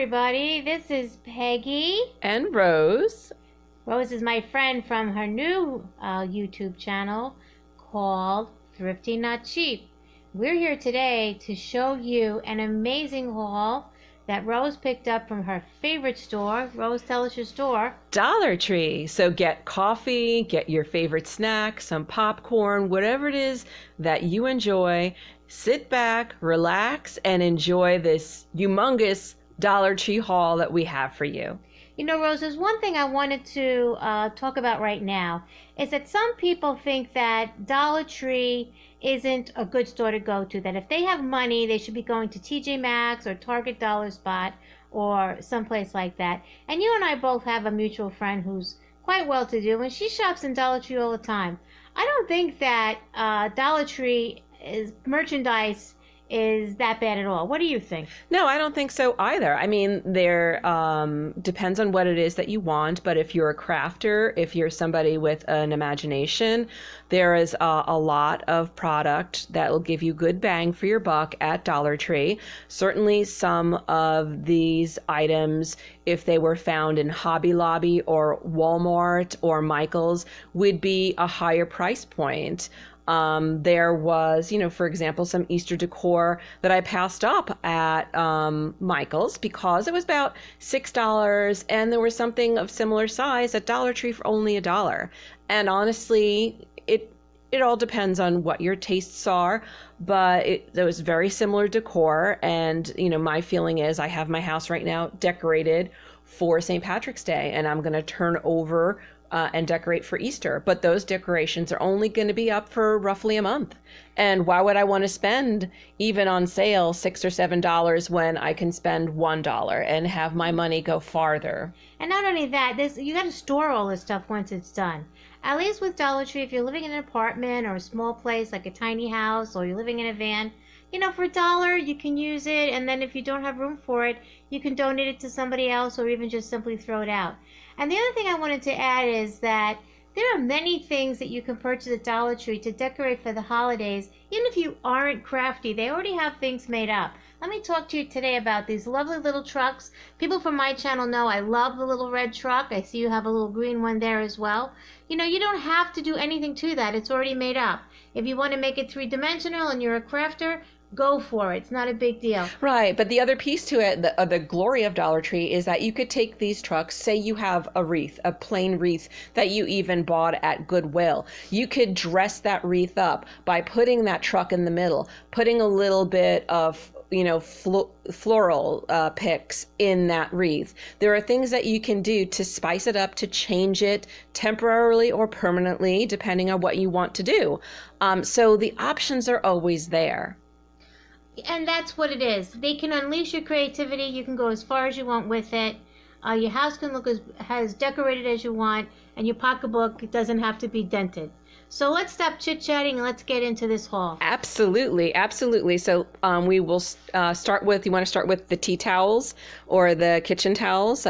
everybody. This is Peggy. And Rose. Rose is my friend from her new YouTube channel called Thriftynotcheap. We're here today to show you an amazing haul that Rose picked up from her favorite store. Rose, tell us your store. Dollar Tree. So get coffee, get your favorite snack, some popcorn, whatever it is that you enjoy. Sit back, relax, and enjoy this humongous Dollar Tree haul that we have for you. You know, Rose, there's one thing I wanted to talk about right now, is that some people think that Dollar Tree isn't a good store to go to, that if they have money, they should be going to TJ Maxx or Target Dollar Spot or someplace like that. And you and I both have a mutual friend who's quite well-to-do, and she shops in Dollar Tree all the time. I don't think that Dollar Tree merchandise is that bad at all. What do you think? No, I don't think so either. I mean, there depends on what it is that you want, but if you're a crafter, if you're somebody with an imagination, there is a lot of product that will give you good bang for your buck at Dollar Tree. Certainly some of these items, if they were found in Hobby Lobby or Walmart or Michael's, would be a higher price point. There was, for example, some Easter decor that I passed up at Michael's because it was about $6, and there was something of similar size at Dollar Tree for only $1. And honestly, it all depends on what your tastes are, but there was very similar decor. And, my feeling is I have my house right now decorated for St. Patrick's Day, and I'm going to turn over and decorate for Easter. But those decorations are only going to be up for roughly a month. And why would I want to spend, even on sale, $6 or $7 when I can spend $1 and have my money go farther? And not only that, you got to store all this stuff once it's done. At least with Dollar Tree, if you're living in an apartment or a small place like a tiny house, or you're living in a van, for $1 you can use it, and then if you don't have room for it, you can donate it to somebody else or even just simply throw it out. And the other thing I wanted to add is that there are many things that you can purchase at Dollar Tree to decorate for the holidays. Even if you aren't crafty, they already have things made up. Let me talk to you today about these lovely little trucks. People from my channel know I love the little red truck. I see you have a little green one there as well. You don't have to do anything to that. It's already made up. If you want to make it three-dimensional and you're a crafter, go for it. It's not a big deal. Right. But the other piece to it, the glory of Dollar Tree, is that you could take these trucks, say you have a wreath, a plain wreath that you even bought at Goodwill. You could dress that wreath up by putting that truck in the middle, putting a little bit of floral picks in that wreath. There are things that you can do to spice it up, to change it temporarily or permanently, depending on what you want to do. So the options are always there. And that's what it is. They can unleash your creativity. You can go as far as you want with it. Your house can look as decorated as you want, and your pocketbook doesn't have to be dented. So let's stop chit-chatting and let's get into this haul. Absolutely, absolutely. So we will start with, you want to start with the tea towels or the kitchen towels?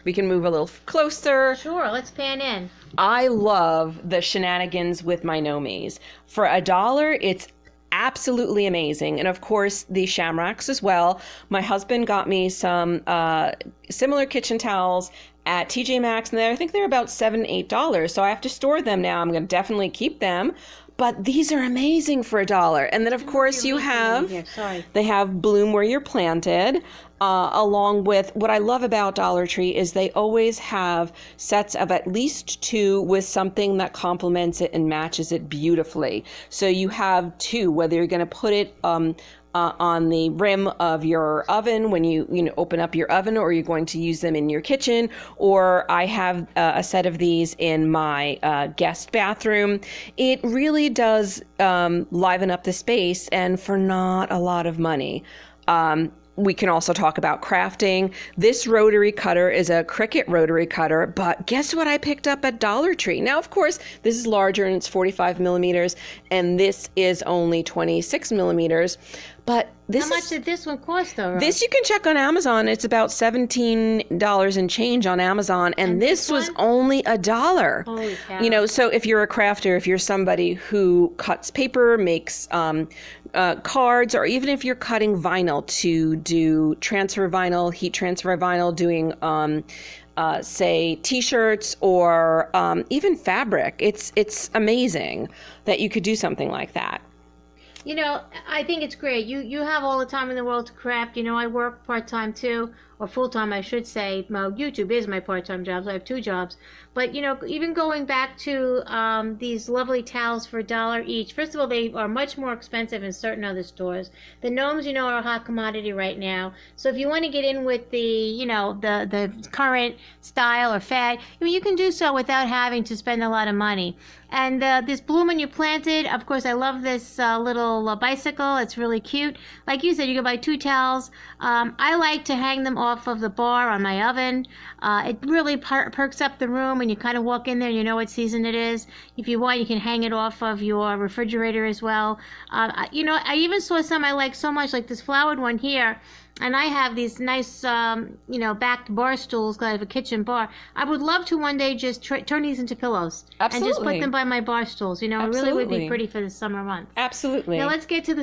We can move a little closer. Sure, let's pan in. I love the shenanigans with my Nomies. For $1, it's absolutely amazing. And of course the shamrocks as well. My husband got me some similar kitchen towels at TJ Maxx, and I think they're about $7, $8. So I have to store them now. I'm going to definitely keep them. But these are amazing for $1. And then of course they have bloom where you're planted. Along with, what I love about Dollar Tree is they always have sets of at least 2 with something that complements it and matches it beautifully. So you have 2, whether you're going to put it on the rim of your oven when you open up your oven, or you're going to use them in your kitchen, or I have a set of these in my guest bathroom. It really does liven up the space, and for not a lot of money. We can also talk about crafting. This rotary cutter is a Cricut rotary cutter, but guess what I picked up at Dollar Tree? Now, of course, this is larger and it's 45 millimeters, and this is only 26 millimeters. But this How much did this one cost, though, Rose? This you can check on Amazon. It's about $17 and change on Amazon, and this was only $1. Holy cow. So if you're a crafter, if you're somebody who cuts paper, makes cards, or even if you're cutting vinyl to do transfer vinyl, heat transfer vinyl, doing say T-shirts or even fabric, it's amazing that you could do something like that. I think it's great. You have all the time in the world to craft. I work part-time too, or full-time, I should say. YouTube is my part-time job, so I have 2 jobs. But, even going back to these lovely towels for $1 each, first of all, they are much more expensive in certain other stores. The gnomes, are a hot commodity right now. So if you want to get in with the, the current style or fad, you can do so without having to spend a lot of money. And this blooming you planted, of course, I love this little bicycle. It's really cute. Like you said, you can buy 2 towels. I like to hang them off of the bar on my oven. It really perks up the room when you kind of walk in there and you know what season it is. If you want, you can hang it off of your refrigerator as well. I even saw some I like so much, like this flowered one here. And I have these nice, backed bar stools because I have a kitchen bar. I would love to one day just turn these into pillows. Absolutely. And just put them by my bar stools. It really would be pretty for the summer months. Absolutely. Now let's get to the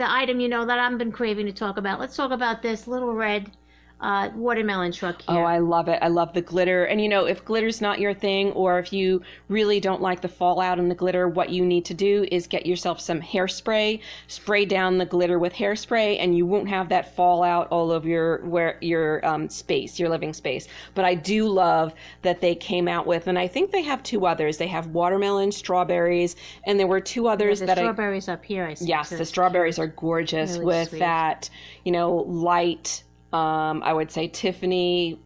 item, that I've been craving to talk about. Let's talk about this little red watermelon truck here. Oh, I love it. I love the glitter. And if glitter's not your thing, or if you really don't like the fallout in the glitter, what you need to do is get yourself some hairspray, spray down the glitter with hairspray, and you won't have that fallout all over your space, your living space. But I do love that they came out with, and I think they have 2 others. They have watermelon, strawberries, and there were 2 others the strawberries up here, I see. Yes, the strawberries are gorgeous, really with sweet. That, light, I would say Tiffany,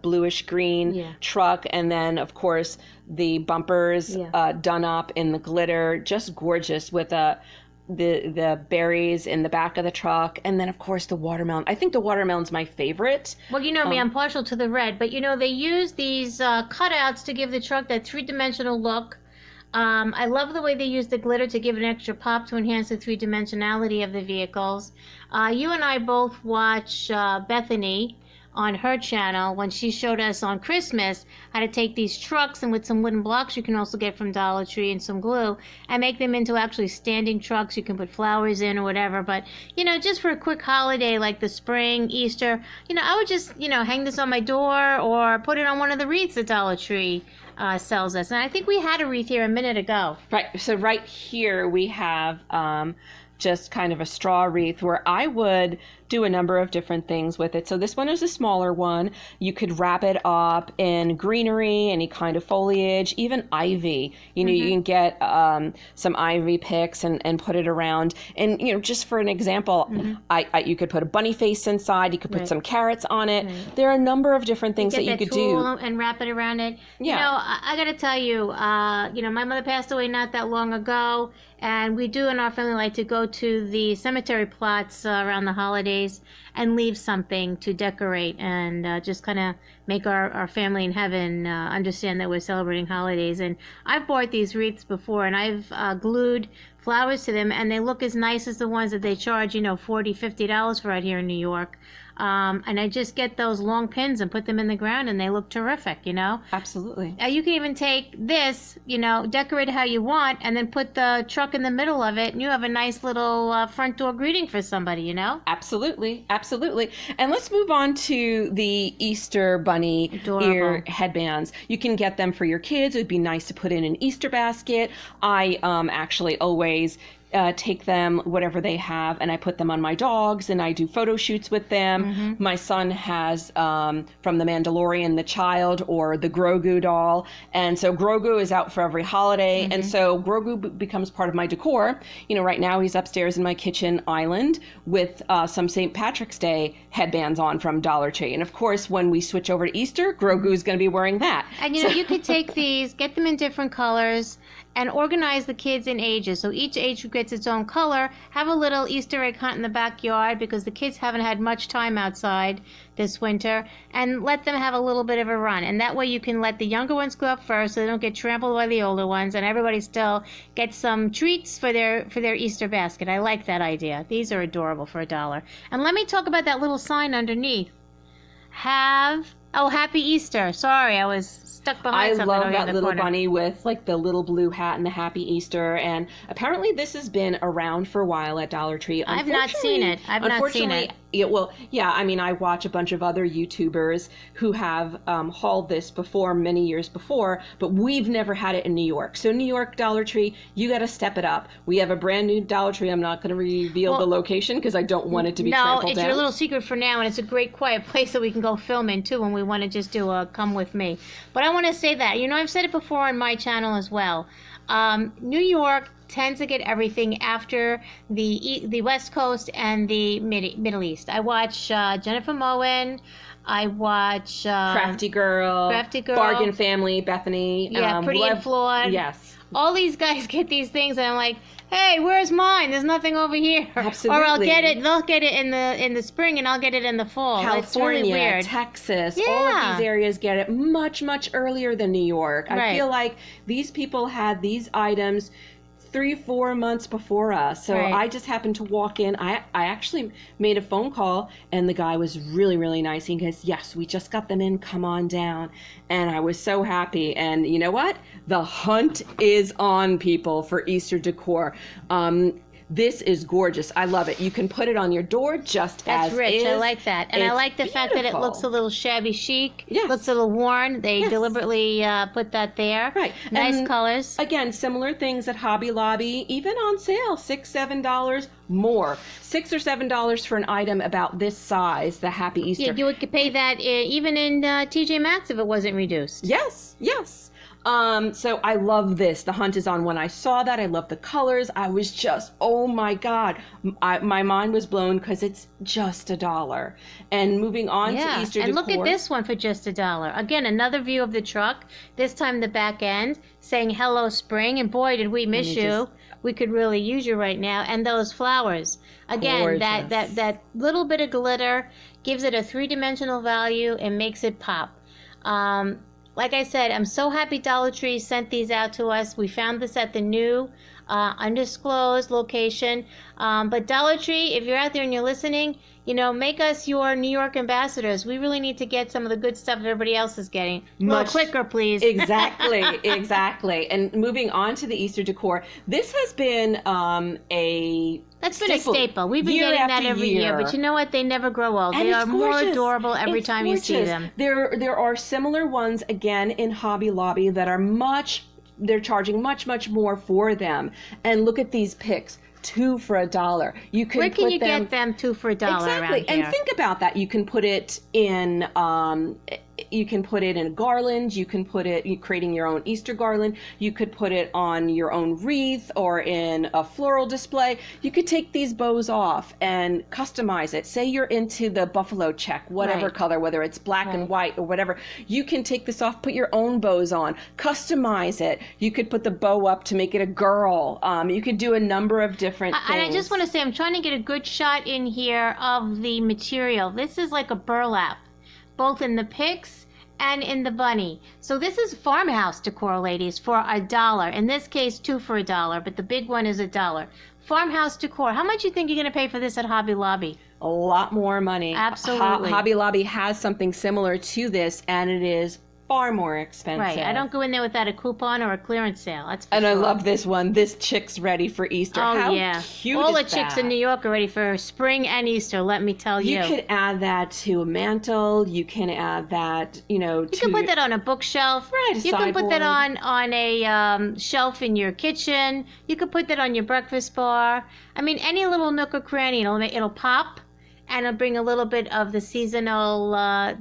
bluish green truck. And then, of course, the bumpers done up in the glitter, just gorgeous with the berries in the back of the truck. And then, of course, the watermelon. I think the watermelon's my favorite. Well, you know me, I'm partial to the red. But, they use these cutouts to give the truck that 3-dimensional look. I love the way they use the glitter to give an extra pop to enhance the 3-dimensionality of the vehicles. You and I both watch Bethany on her channel when she showed us on Christmas how to take these trucks, and with some wooden blocks you can also get from Dollar Tree and some glue, and make them into actually standing trucks. You can put flowers in or whatever. But just for a quick holiday like the spring, Easter, I would just hang this on my door or put it on one of the wreaths that Dollar Tree sells us. And I think we had a wreath here a minute ago. Right. So right here we have just kind of a straw wreath where I would do a number of different things with it. So this one is a smaller one. You could wrap it up in greenery, any kind of foliage, even ivy. You can get some ivy picks and put it around. And, just for an example, you could put a bunny face inside. You could put some carrots on it. There are a number of different things that you could do. And wrap it around it. Yeah. I got to tell you, my mother passed away not that long ago. And we do in our family like to go to the cemetery plots around the holidays and leave something to decorate and just kind of make our family in heaven understand that we're celebrating holidays. And I've bought these wreaths before, and I've glued flowers to them, and they look as nice as the ones that they charge, $40, $50 for out here in New York. And I just get those long pins and put them in the ground, and they look terrific, Absolutely. You can even take this, decorate it how you want, and then put the truck in the middle of it, and you have a nice little front door greeting for somebody, Absolutely. Absolutely. And let's move on to the Easter bunny ear headbands. You can get them for your kids. It would be nice to put in an Easter basket. I actually always take them, whatever they have, and I put them on my dogs, and I do photo shoots with them. My son has from The Mandalorian, the child, or the Grogu doll. And so Grogu is out for every holiday. And so Grogu becomes part of my decor. Right now he's upstairs in my kitchen island with some St. Patrick's Day headbands on from Dollar Tree. And of course, when we switch over to Easter, Grogu is going to be wearing that. And you could take these, get them in different colors, and organize the kids in ages. So each age group gets its own color. Have a little Easter egg hunt in the backyard because the kids haven't had much time outside this winter, and let them have a little bit of a run. And that way you can let the younger ones go up first so they don't get trampled by the older ones, and everybody still gets some treats for their Easter basket. I like that idea. These are adorable for $1. And let me talk about that little sign underneath. Happy Easter. Sorry, I was stuck behind something. I love over in that the little corner. bunny with like the little blue hat and the Happy Easter. And apparently this has been around for a while at Dollar Tree. I've not seen it. I've not seen it. I mean, I watch a bunch of other YouTubers who have hauled this before, many years before, but we've never had it in New York. So New York Dollar Tree, you got to step it up. We have a brand new Dollar Tree. I'm not going to reveal the location because I don't want it to be trampled down. No, it's your little secret for now, and it's a great quiet place that we can go film in too when we want to just do a come with me. But I want to say that, I've said it before on my channel as well. New York tends to get everything after the West Coast and the Middle East. I watch Jennifer Moen. I watch Crafty Girl, Bargain Family, Bethany. Pretty and Flawed. Yes. All these guys get these things, and I'm like, hey, where's mine? There's nothing over here. Absolutely. Or I'll get it. They'll get it in the spring, and I'll get it in the fall. California, it's really weird. Texas, all of these areas get it much, much earlier than New York. Right. I feel like these people had these items 3-4 months before us. So Right. I just happened to walk in. I actually made a phone call, and the guy was really, really nice. He goes, yes, we just got them in. Come on down. And I was so happy. And you know what? The hunt is on, people, for Easter decor. This is gorgeous. I love it. You can put it on your door just That's as rich. is. I like that. And I It's like the fact that it beautiful. looks a little shabby chic. Yes. Looks a little worn. They Yes. deliberately put that there. Right. Nice And colors. Again, similar things at Hobby Lobby, even on sale, $6-7 more. $6 or $7 for an item about this size, the Happy Easter. Yeah, you could pay that even in TJ Maxx if it wasn't reduced. Yes, yes. So I love this. The hunt is on. When I saw that, I love the colors. I was just, oh my God. My mind was blown because it's just $1. And moving on to Easter and decor. look at this one for just $1. Again, another view of the truck. This time the back end saying hello spring. And boy, did we miss you. We could really use you right now. And those flowers. Again, Gorgeous. that little bit of glitter gives it a three-dimensional value and makes it pop. Like I said, I'm so happy Dollar Tree sent these out to us. We found this at the new undisclosed location. But Dollar Tree, if you're out there and you're listening, make us your New York ambassadors. We really need to get some of the good stuff everybody else is getting. A little quicker, please. Exactly, exactly. And moving on to the Easter decor, this has been That's been a staple. We've been getting that every year. But you know what? They never grow old. And they are more gorgeous. adorable every It's time gorgeous. you see them. There are similar ones again in Hobby Lobby that are they're charging much, much more for them. And look at these picks. 2 for $1. You can Where can you get them 2 for $1 exactly. around here? And think about that. You can put it in a garland. You can put it creating your own Easter garland. You could put it on your own wreath or in a floral display. You could take these bows off and customize it. Say you're into the buffalo check, whatever Right. color, whether it's black and white or whatever. You can take this off, put your own bows on, customize it. You could put the bow up to make it a girl. You could do a number of different things. And I just want to say, I'm trying to get a good shot in here of the material. This is like a burlap, both in the pics and in the bunny. So this is Farmhouse Decor, ladies, for $1. In this case, 2 for $1, but the big one is $1. Farmhouse Decor. How much do you think you're going to pay for this at Hobby Lobby? A lot more money. Absolutely. Hobby Lobby has something similar to this, and it is far more expensive. Right. I don't go in there without a coupon or a clearance sale. That's for And sure. I love this one. This chick's ready for Easter. Oh, How yeah. cute All the is chicks that? in New York are ready for spring and Easter, let me tell you. You could add that to a mantle. You can add that, You can put that on a bookshelf. Right, a You can put that sideboard. on a shelf in your kitchen. You could put that on your breakfast bar. I mean, any little nook or cranny, it'll pop, and it'll bring a little bit of the seasonal,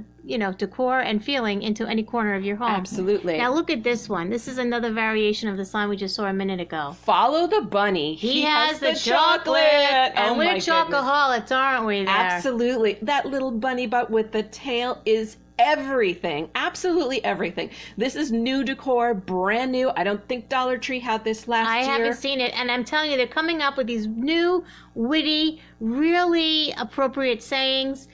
decor and feeling into any corner of your home. Absolutely. Now look at this one. This is another variation of the sign we just saw a minute ago. Follow the bunny. He has the chocolate. And Oh we're my goodness. chocoholics, aren't we there? Absolutely. That little bunny butt with the tail is everything, absolutely everything. This is new decor, brand new. I don't think Dollar Tree had this last year. I haven't seen it, and I'm telling you, they're coming up with these new, witty, really appropriate sayings.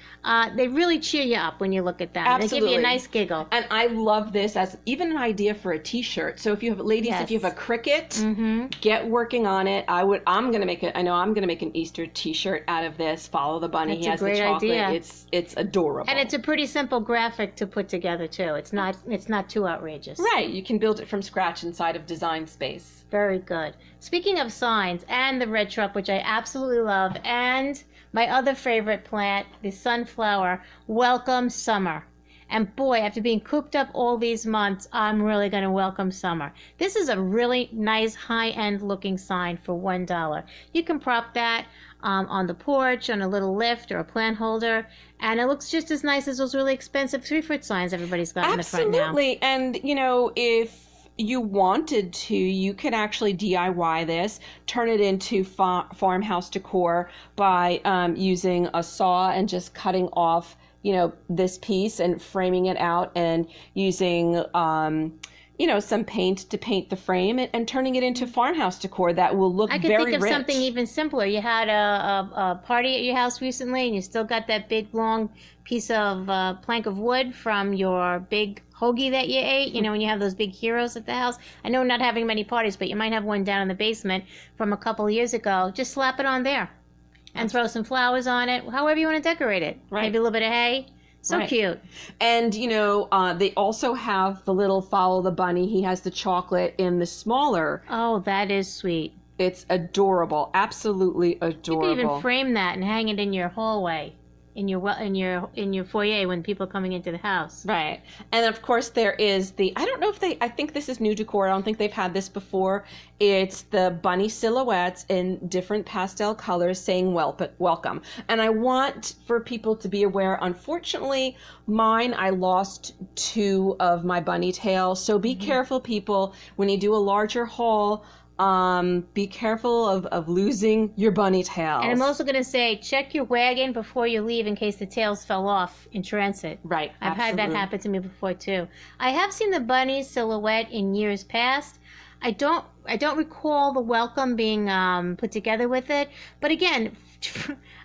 They really cheer you up when you look at them. Absolutely. They give you a nice giggle. And I love this as even an idea for a t-shirt. So if you have, ladies, Yes. if you have a Cricut, get working on it. I'm gonna make it. I know I'm gonna make an Easter t-shirt out of this. Follow the bunny. That's He has a great the chocolate. idea. It's adorable. And it's a pretty simple graphic to put together too. It's not too outrageous. right. You can build it from scratch inside of Design Space. Very good. Speaking of signs and the red truck, which I absolutely love, and my other favorite plant, the sunflower, welcome summer. And boy, after being cooped up all these months, I'm really going to welcome summer. This is a really nice high-end looking sign for $1. You can prop that on the porch, on a little lift or a plant holder, and it looks just as nice as those really expensive 3-foot signs everybody's got in the front now. Absolutely. And, you know, if you wanted to, you could actually DIY this, turn it into farmhouse decor by using a saw and just cutting off, you know, this piece and framing it out and using, you know, some paint to paint the frame and turning it into farmhouse decor that will look very rich. I could think of something even simpler. You had a party at your house recently, and you still got that big, long piece of plank of wood from your big hoagie that you ate. You know, when you have those big heroes at the house. I know we're not having many parties, but you might have one down in the basement from a couple of years ago. Just slap it on there and throw some flowers on it, however you want to decorate it. Right. Maybe a little bit of hay. So Right. cute. And, you know, they also have the little Follow the Bunny. He has the chocolate in the smaller. Oh, that is sweet. It's adorable. Absolutely You adorable. could even frame that and hang it in your hallway, in your foyer when people are coming into the house. Right. And of course there is I don't know if I think this is new decor. I don't think they've had this before. It's the bunny silhouettes in different pastel colors saying welcome. And I want for people to be aware, unfortunately, I lost 2 of my bunny tails. So be careful, people, when you do a larger haul. Be careful of losing your bunny tails. And I'm also going to say, check your wagon before you leave in case the tails fell off in transit. Right. I've had that happen to me before too. I have seen the bunny silhouette in years past. I don't recall the welcome being put together with it. But again,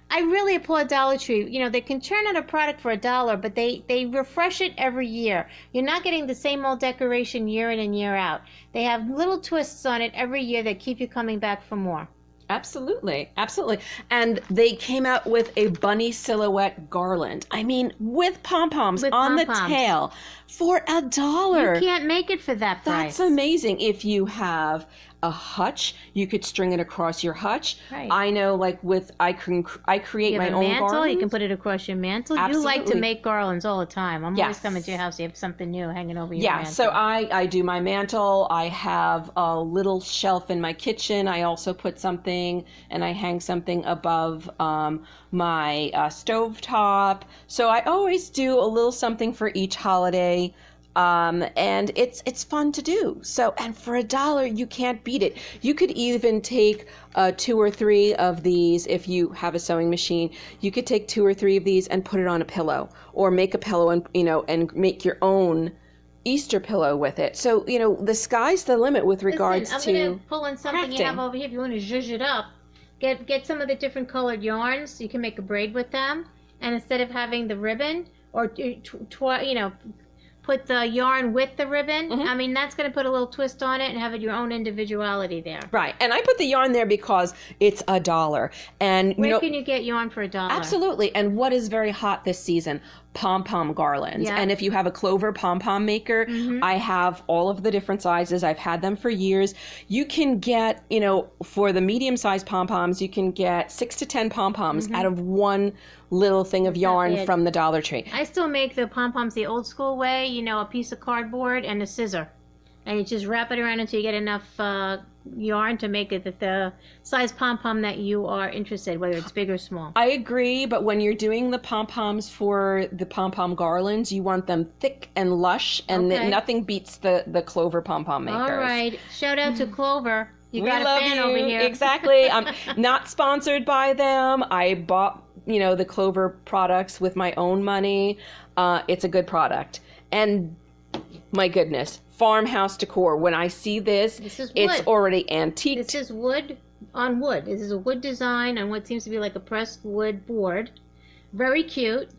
I really applaud Dollar Tree. You know, they can churn out a product for $1, but they refresh it every year. You're not getting the same old decoration year in and year out. They have little twists on it every year that keep you coming back for more. Absolutely. Absolutely. And they came out with a bunny silhouette garland. I mean, with pom-poms on the tail for $1. You can't make it for that price. That's amazing. If you have a hutch, you could string it across your hutch. Right. I know, like I create You my have a own mantle, garlands. you can put it across your mantle. Absolutely. You like to make garlands all the time. I'm always Yes. coming to your house. You have something new hanging over your Yeah, mantle. so I do my mantle. I have a little shelf in my kitchen. I also put something and I hang something above my stovetop. So I always do a little something for each holiday. And it's fun to do. So, and for $1, you can't beat it. You could even take 2 or 3 of these. If you have a sewing machine, you could take 2 or 3 of these and put it on a pillow, or make a pillow and, you know, and make your own Easter pillow with it. So, you know, the sky's the limit with regards Listen, I'm to going to pull in something you have over here. If you want to zhuzh it up, get some of the different colored yarns. You can make a braid with them. And instead of having the ribbon, or, you know, put the yarn with the ribbon. I mean, that's going to put a little twist on it and have it your own individuality there. Right. And I put the yarn there because it's $1. And Where can you get yarn for $1? Absolutely. And what is very hot this season? Pom-Pom Garlands. Yeah. And if you have a clover pom-pom maker, I have all of the different sizes. I've had them for years. You can get, you know, for the medium-sized pom-poms, you can get 6 to 10 pom-poms out of one little thing of yarn from the Dollar Tree. I still make the pom-poms the old school way, you know, a piece of cardboard and a scissor. And you just wrap it around until you get enough yarn to make it the size pom-pom that you are interested, whether it's big or small. I agree, but when you're doing the pom-poms for the pom-pom garlands, you want them thick and lush, and nothing beats the clover pom-pom makers. All right. Shout out to Clover. You We got love a fan you. over here. Exactly. I'm not sponsored by them. I bought the Clover products with my own money, it's a good product. And my goodness, Farmhouse Decor. When I see this is it's wood. already antiqued. This is wood on wood. This is a wood design on what seems to be like a pressed wood board. Very cute.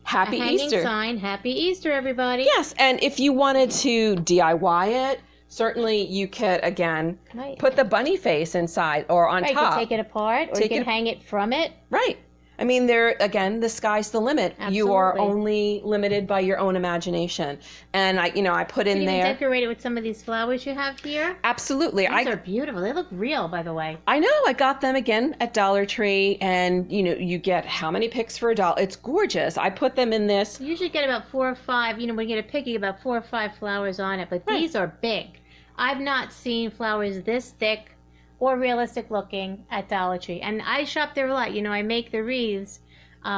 Happy a hanging Easter. sign. Happy Easter, everybody. Yes, and if you wanted to DIY it, certainly you could, again, Right. put the bunny face inside or on Right, top. you can take it apart, or Take you can it- hang it from it. Right. I mean, again, the sky's the limit. You are Absolutely. only limited by your own imagination. And I put in You can there. decorate it with some of these flowers you have here. Absolutely. These are beautiful. They look real, by the way. I know. I got them again at Dollar Tree, and you get how many picks for $1? It's gorgeous. I put them in this. You usually get about 4 or 5. When you get a pick, you get about 4 or 5 flowers on it. But Right. these are big. I've not seen flowers this thick or realistic looking at Dollar Tree. And I shop there a lot. I make the wreaths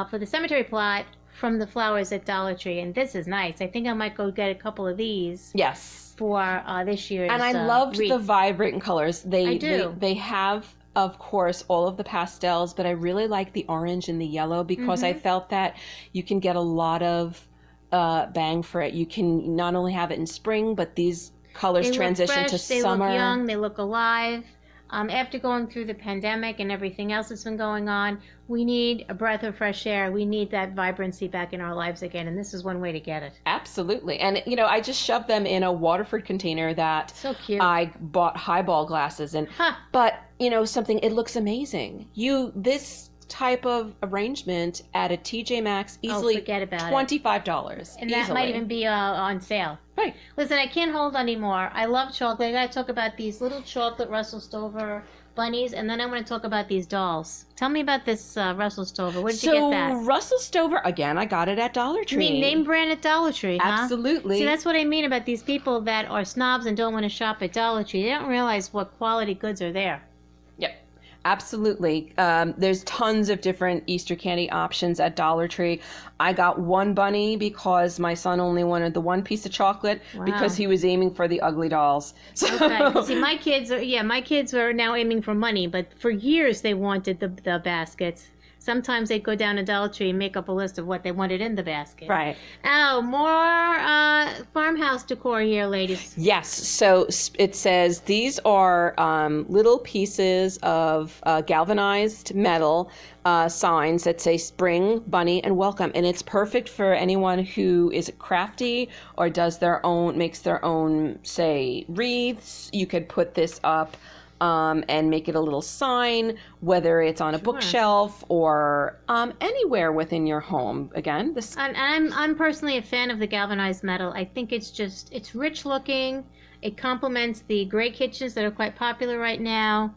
for the cemetery plot from the flowers at Dollar Tree. And this is nice. I think I might go get a couple of these Yes. for this year's And I loved wreath. the vibrant colors. I do. They have, of course, all of the pastels, but I really like the orange and the yellow because I felt that you can get a lot of bang for it. You can not only have it in spring, but these colors They transition look to fresh, summer. They look young. They look alive. After going through the pandemic and everything else that's been going on, we need a breath of fresh air. We need that vibrancy back in our lives again, and this is one way to get it. Absolutely. And, I just shoved them in a Waterford container that So cute. I bought highball glasses in. Huh. But, it looks amazing. This type of arrangement at a TJ Maxx easily forget about it. $25. And that easily. might even be on sale. Right. Listen, I can't hold anymore. I love chocolate. I got to talk about these little chocolate Russell Stover bunnies, and then I want to talk about these dolls. Tell me about this Russell Stover. Where did you get that? Russell Stover, again, I got it at Dollar I Tree. mean, name brand at Dollar Tree, huh? Absolutely. See, that's what I mean about these people that are snobs and don't want to shop at Dollar Tree. They don't realize what quality goods are there. Yep. Absolutely. There's tons of different Easter candy options at Dollar Tree. I got one bunny because my son only wanted the one piece of chocolate because he was aiming for the ugly dolls. So, Okay. See, my kids are now aiming for money, but for years they wanted the baskets. Sometimes they'd go down to Dollar Tree and make up a list of what they wanted in the basket. Right. Oh, more farmhouse decor here, ladies. Yes. So it says these are little pieces of galvanized metal signs that say spring, bunny, and welcome. And it's perfect for anyone who is crafty or makes their own, say, wreaths. You could put this up and make it a little sign, whether it's on a bookshelf or anywhere within your home. Again, And I'm personally a fan of the galvanized metal. I think it's rich looking. It complements the gray kitchens that are quite popular right now.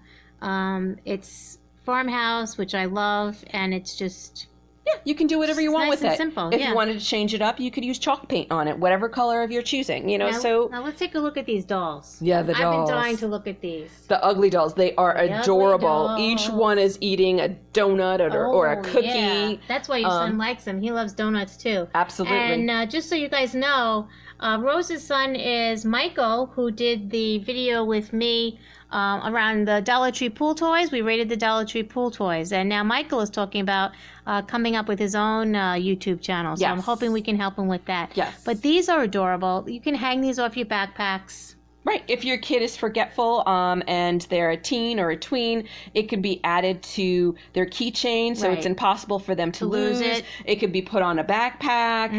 It's farmhouse, which I love, and it's just... Yeah, you can do whatever you want nice with and it. simple, If yeah. you wanted to change it up, you could use chalk paint on it, whatever color of your choosing. Now So let's take a look at these dolls. yeah, the I've dolls. been dying to look at these. The ugly dolls, they are The ugly adorable. dolls. Each one is eating a donut or a cookie. Yeah. That's why your son likes them. He loves donuts too. Absolutely. And just so you guys know, Rose's son is Michael, who did the video with me around the Dollar Tree pool toys. We rated the Dollar Tree pool toys. And now Michael is talking about coming up with his own YouTube channel. So I'm Yes. hoping we can help him with that. Yes. But these are adorable. You can hang these off your backpacks. Right. If your kid is forgetful and they're a teen or a tween, it could be added to their keychain, so it's Right. impossible for them to lose lose. it. It could be put on a backpack.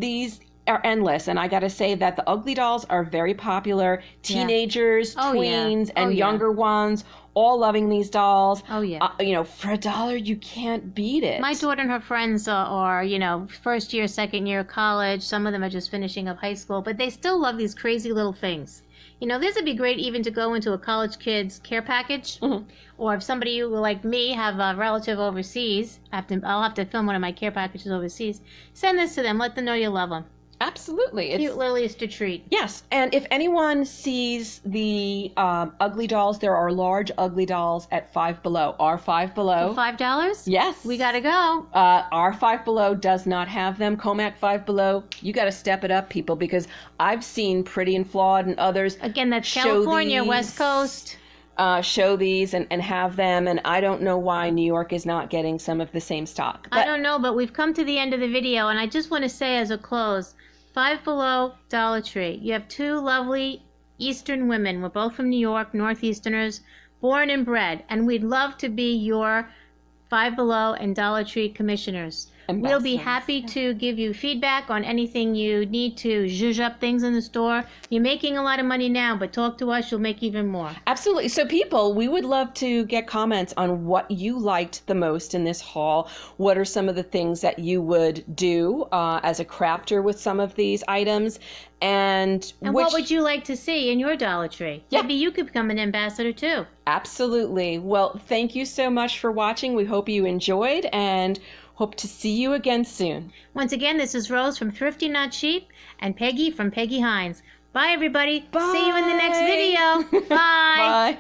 These are endless, and I got to say that the ugly dolls are very popular. Teenagers, Oh, yeah. tweens, Oh, and yeah. younger ones, all loving these dolls. Oh, yeah. For $1, you can't beat it. My daughter and her friends are, first year, second year of college. Some of them are just finishing up high school, but they still love these crazy little things. This would be great even to go into a college kid's care package. Or if somebody like me have a relative overseas, I'll have to film one of my care packages overseas. Send this to them. Let them know you love them. Absolutely. Cute little Easter treat. Yes, and if anyone sees the ugly dolls, there are large ugly dolls at Five Below. Our Five Below. $5? Yes. We gotta go. Our Five Below does not have them. Comac Five Below, you got to step it up, people, because I've seen Pretty and Flawed and others. Again, that's show California, these, West Coast. show these and have them. And I don't know why New York is not getting some of the same stock. I don't know, but we've come to the end of the video, and I just want to say as a close, Five Below, Dollar Tree. You have two lovely Eastern women. We're both from New York, Northeasterners, born and bred, and we'd love to be your Five Below and Dollar Tree commissioners. We'll be happy to give you feedback on anything you need to zhuzh up things in the store. You're making a lot of money now, but talk to us, you'll make even more. Absolutely. So people, we would love to get comments on what you liked the most in this haul. What are some of the things that you would do as a crafter with some of these items? And what would you like to see in your Dollar Tree? Yeah. Maybe you could become an ambassador too. Absolutely. Well, thank you so much for watching. We hope you enjoyed and hope to see you again soon. Once again, this is Rose from Thrifty Not Cheap and Peggy from Peggy Hines. Bye, everybody. Bye. See you in the next video. Bye. Bye.